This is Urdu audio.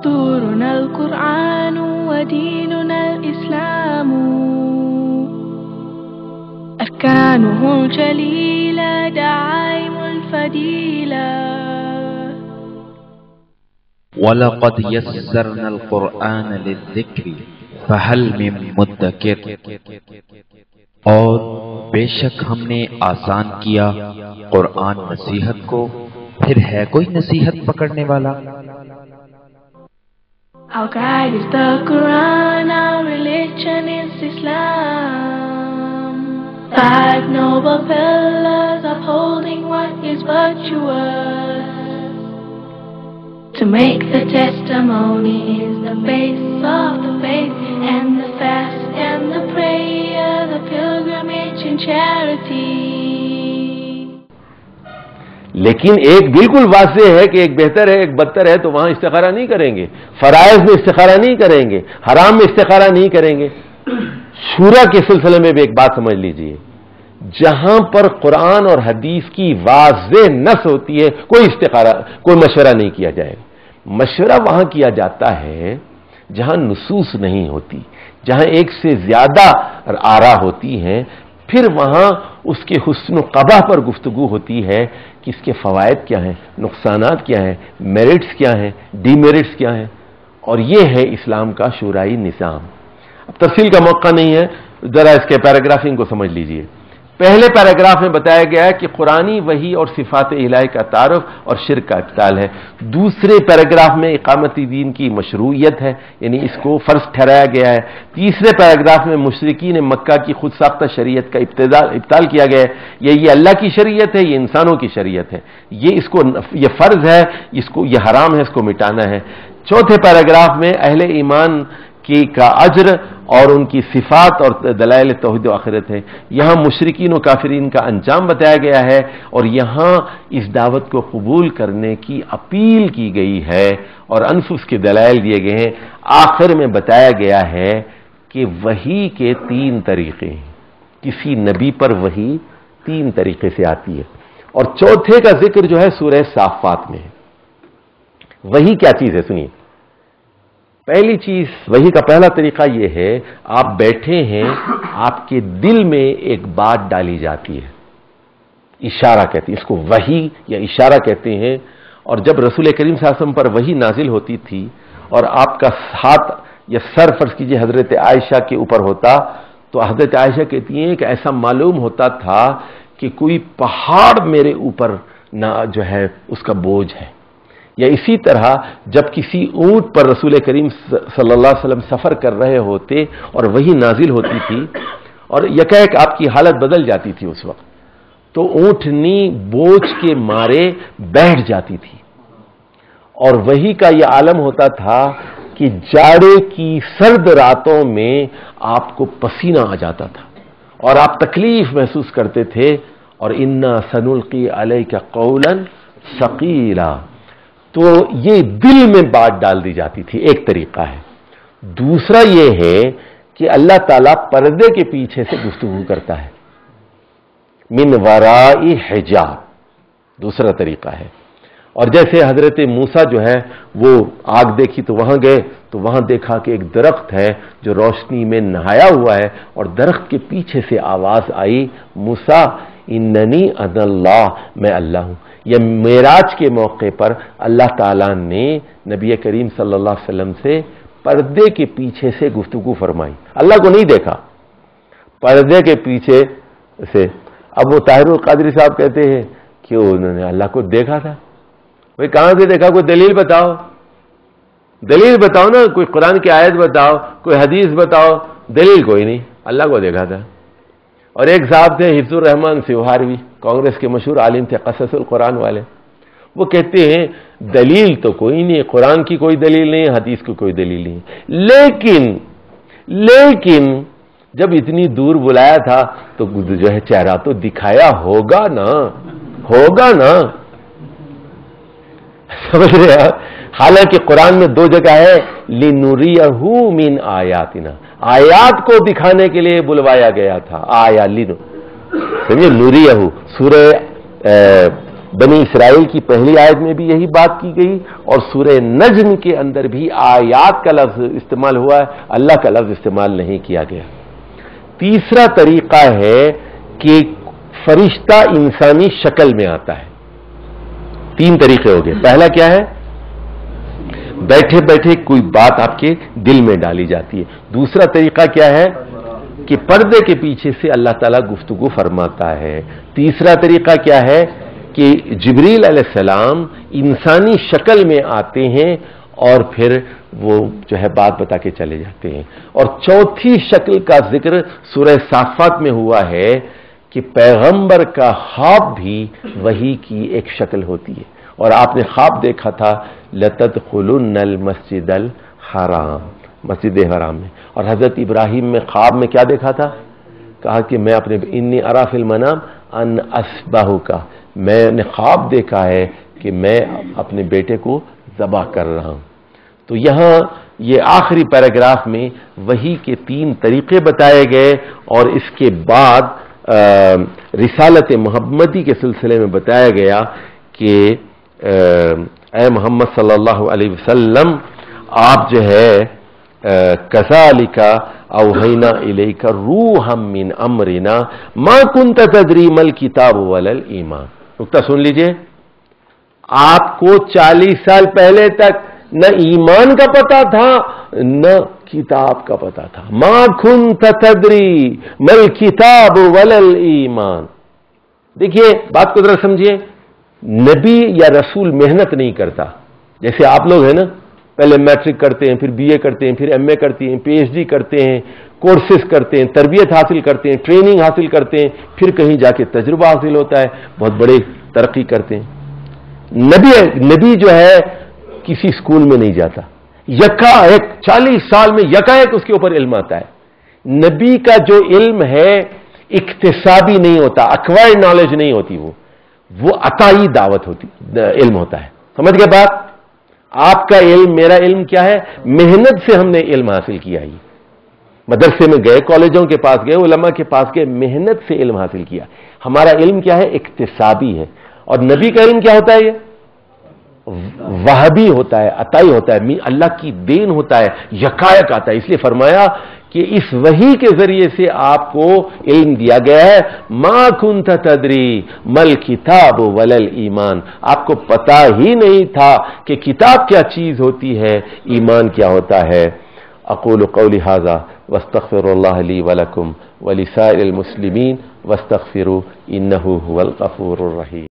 دستورنا القرآن وديننا الإسلام أركانه الجليلة دعائم الفضيلة وَلَقَدْ يَسَّرْنَا الْقُرْآنَ لِلذِّكْرِ فَهَلْ مِن مُّدَّكِرٍ، اور بے شک ہم نے آسان کیا قرآن نصیحت کو، پھر ہے کوئی نصیحت پکڑنے والا؟ Our guide is the Quran, our religion is Islam. 5 noble pillars upholding what is virtuous. To make the testimony is the base of the faith, and the fast and the prayer, the pilgrimage and charity. لیکن ایک بالکل واضح ہے کہ ایک بہتر ہے ایک بدتر ہے، تو وہاں استخارہ نہیں کریں گے، فرائض میں استخارہ نہیں کریں گے، حرام میں استخارہ نہیں کریں گے۔ شورا کے سلسلے میں بھی ایک بات سمجھ لیجئے، جہاں پر قرآن اور حدیث کی واضح نص ہوتی ہے کوئی استخارہ، کوئی مشورہ نہیں کیا جائے گا۔ مشورہ وہاں کیا جاتا ہے جہاں نصوص نہیں ہوتی، جہاں ایک سے زیادہ آراء ہوتی ہیں، پھر وہاں اس کے حسن و قبح پر گفتگو ہوتی ہے کہ اس کے فوائد کیا ہیں، نقصانات کیا ہیں، میرٹس کیا ہیں، ڈی میرٹس کیا ہیں، اور یہ ہے اسلام کا شورائی نظام۔ اب تفصیل کا موقع نہیں ہے، ذرا اس کے پیراگرافنگ کو سمجھ لیجئے۔ پہلے پیراگراف میں بتایا گیا ہے کہ قرآنی وحی اور صفات الہی کا تعارف اور شرک کا اقتال ہے۔ دوسرے پیراگراف میں اقامت دین کی مشروعیت ہے، یعنی اس کو فرض ٹھہرایا گیا ہے۔ تیسرے پیراگراف میں مشرکین مکہ کی خود ساختہ شریعت کا ابطال کیا گیا ہے، یہ اللہ کی شریعت ہے، یہ انسانوں کی شریعت ہے، یہ فرض ہے، یہ حرام ہے، اس کو مٹانا ہے۔ چوتھے پیراگراف میں اہل ایمان کا اجر اور ان کی صفات اور دلائل توحید و آخرت ہے۔ یہاں مشرکین و کافرین کا انجام بتایا گیا ہے، اور یہاں اس دعوت کو قبول کرنے کی اپیل کی گئی ہے اور انفس کے دلائل دیے گئے ہیں۔ آخر میں بتایا گیا ہے کہ وحی کے 3 طریقے ہیں، کسی نبی پر وحی 3 طریقے سے آتی ہے، اور چوتھے کا ذکر جو ہے سورہ صافات میں ہے۔ وحی کیا چیز ہے سنیے۔ پہلی چیز، وحی کا پہلا طریقہ یہ ہے، آپ بیٹھے ہیں، آپ کے دل میں ایک بات ڈالی جاتی ہے، اشارہ کہتے ہیں اس کو، وحی یا اشارہ کہتے ہیں۔ اور جب رسول کریم صلی اللہ علیہ وسلم پر وحی نازل ہوتی تھی اور آپ کا ہاتھ یا سر فرض کیجئے حضرت عائشہ کے اوپر ہوتا، تو حضرت عائشہ کہتی ہیں کہ ایسا معلوم ہوتا تھا کہ کوئی پہاڑ میرے اوپر جو ہے اس کا بوجھ ہے۔ یا اسی طرح جب کسی اونٹ پر رسول کریم صلی اللہ علیہ وسلم سفر کر رہے ہوتے اور وہی نازل ہوتی تھی اور یکایک آپ کی حالت بدل جاتی تھی، اس وقت تو اونٹنی بوجھ کے مارے بیٹھ جاتی تھی، اور وہی کا یہ عالم ہوتا تھا کہ جاڑے کی سرد راتوں میں آپ کو پسینہ آ جاتا تھا اور آپ تکلیف محسوس کرتے تھے، اور انا سنلقی علیک قولا ثقیلا، تو یہ دل میں بات ڈال دی جاتی تھی، ایک طریقہ ہے۔ دوسرا یہ ہے کہ اللہ تعالیٰ پردے کے پیچھے سے گفتگو کرتا ہے، من ورائی حجاب، دوسرا طریقہ ہے۔ اور جیسے حضرت موسیٰ جو ہے وہ آگ دیکھی تو وہاں گئے، تو وہاں دیکھا کہ ایک درخت ہے جو روشنی میں نہایا ہوا ہے، اور درخت کے پیچھے سے آواز آئی، موسیٰ اننی انا اللہ، میں اللہ ہوں۔ یہ معراج کے موقع پر اللہ تعالیٰ نے نبی کریم صلی اللہ علیہ وسلم سے پردے کے پیچھے سے گفتگو فرمائی، اللہ کو نہیں دیکھا، پردے کے پیچھے سے۔ اب وہ طاہر القادری صاحب کہتے ہیں کہ انہوں نے اللہ کو دیکھا تھا۔ بھئی کہاں سے دیکھا؟ کوئی دلیل بتاؤ، دلیل بتاؤ نا، کوئی قرآن کی آیت بتاؤ، کوئی حدیث بتاؤ، دلیل کوئی نہیں، اللہ کو دیکھا تھا۔ اور ایک صاحب تھے حفظ الرحمان سیوہاروی، کانگریس کے مشہور عالم تھے، قصص القرآن والے، وہ کہتے ہیں دلیل تو کوئی نہیں، قرآن کی کوئی دلیل نہیں، حدیث کی کوئی دلیل نہیں، لیکن جب اتنی دور بلایا تھا تو جو ہے چہرہ تو دکھایا ہوگا نا، سمجھ رہے ہیں؟ حالانکہ قرآن میں 2 جگہ ہے لِنُرِيَهُ مِنْ آیاتنا، آیات کو دکھانے کے لیے بلوایا گیا تھا، آیا لینو، سمجھے، نُرِيَهُ، سورہ بنی اسرائیل کی پہلی آیت میں بھی یہی بات کی گئی اور سورہ نجم کے اندر بھی آیات کا لفظ استعمال ہوا ہے، اللہ کا لفظ استعمال نہیں کیا گیا۔ تیسرا طریقہ ہے کہ فرشتہ انسانی شکل میں آتا ہے۔ تین طریقے ہو گئے۔ پہلا کیا ہے؟ بیٹھے بیٹھے کوئی بات آپ کے دل میں ڈالی جاتی ہے۔ دوسرا طریقہ کیا ہے کہ پردے کے پیچھے سے اللہ تعالیٰ گفتگو فرماتا ہے۔ تیسرا طریقہ کیا ہے کہ جبریل علیہ السلام انسانی شکل میں آتے ہیں اور پھر وہ جو ہے بات بتا کے چلے جاتے ہیں۔ اور چوتھی شکل کا ذکر سورہ صافات میں ہوا ہے کہ پیغمبر کا خواب بھی وحی کی ایک شکل ہوتی ہے، اور آپ نے خواب دیکھا تھا لَتَدْخُلُنَّ الْمَسْجِدَ الْحَرَامَ، مسجد حرام میں۔ اور حضرت ابراہیم میں خواب میں کیا دیکھا تھا؟ کہا کہ میں اپنے انی ارا فی المنام ان اصبحک، میں نے خواب دیکھا ہے کہ میں اپنے بیٹے کو ذبح کر رہا ہوں۔ تو یہاں یہ آخری پیراگراف میں وحی کے تین طریقے بتائے گئے، اور اس کے بعد رسالت محمدی کے سلسلے میں بتایا گیا کہ اے محمد صلی اللہ علیہ وسلم، آپ جو ہے کذالک اوحینا الیک روحا من امرنا ما کنت تدری ما الکتاب ولا الایمان۔ نقطہ سن لیجئے، آپ کو 40 سال پہلے تک نہ ایمان کا پتہ تھا نہ کتاب کا پتہ تھا۔ ما کنت تدری ما الکتاب ولا الایمان۔ دیکھیے بات کو ذرا سمجھیے، نبی یا رسول محنت نہیں کرتا، جیسے آپ لوگ ہیں نا، پہلے میٹرک کرتے ہیں، پھر بی اے کرتے ہیں، پھر ایم اے کرتے ہیں، پی ایچ ڈی کرتے ہیں، کورسز کرتے ہیں، تربیت حاصل کرتے ہیں، ٹریننگ حاصل کرتے ہیں، پھر کہیں جا کے تجربہ حاصل ہوتا ہے، بہت بڑے ترقی کرتے ہیں۔ نبی جو ہے کسی اسکول میں نہیں جاتا، یکا ایک 40 سال میں یکا ایک اس کے اوپر علم آتا ہے۔ نبی کا جو علم ہے اکتسابی نہیں ہوتا، ایکوائرڈ نالج نہیں ہوتی، وہ عطائی دعوت ہوتی علم ہوتا ہے۔ سمجھ گئے بات؟ آپ کا علم، میرا علم کیا ہے؟ محنت سے ہم نے علم حاصل کیا ہی، مدرسے میں گئے، کالجوں کے پاس گئے، علماء کے پاس گئے، محنت سے علم حاصل کیا۔ ہمارا علم کیا ہے؟ اکتسابی ہے۔ اور نبی کا علم کیا ہوتا ہے؟ یہ وہبی ہوتا ہے، عطائی ہوتا ہے، اللہ کی دین ہوتا ہے، یکایک آتا ہے۔ اس لیے فرمایا کہ اس وحی کے ذریعے سے آپ کو علم دیا گیا ہے، ما کنت تدری ما الکتاب ولا الایمان، آپ کو پتا ہی نہیں تھا کہ کتاب کیا چیز ہوتی ہے، ایمان کیا ہوتا ہے۔ اقول قولی ھذا واستغفر اللہ لی ولکم ولسائر المسلمین واستغفروا انہ ھو الغفور الرحیم۔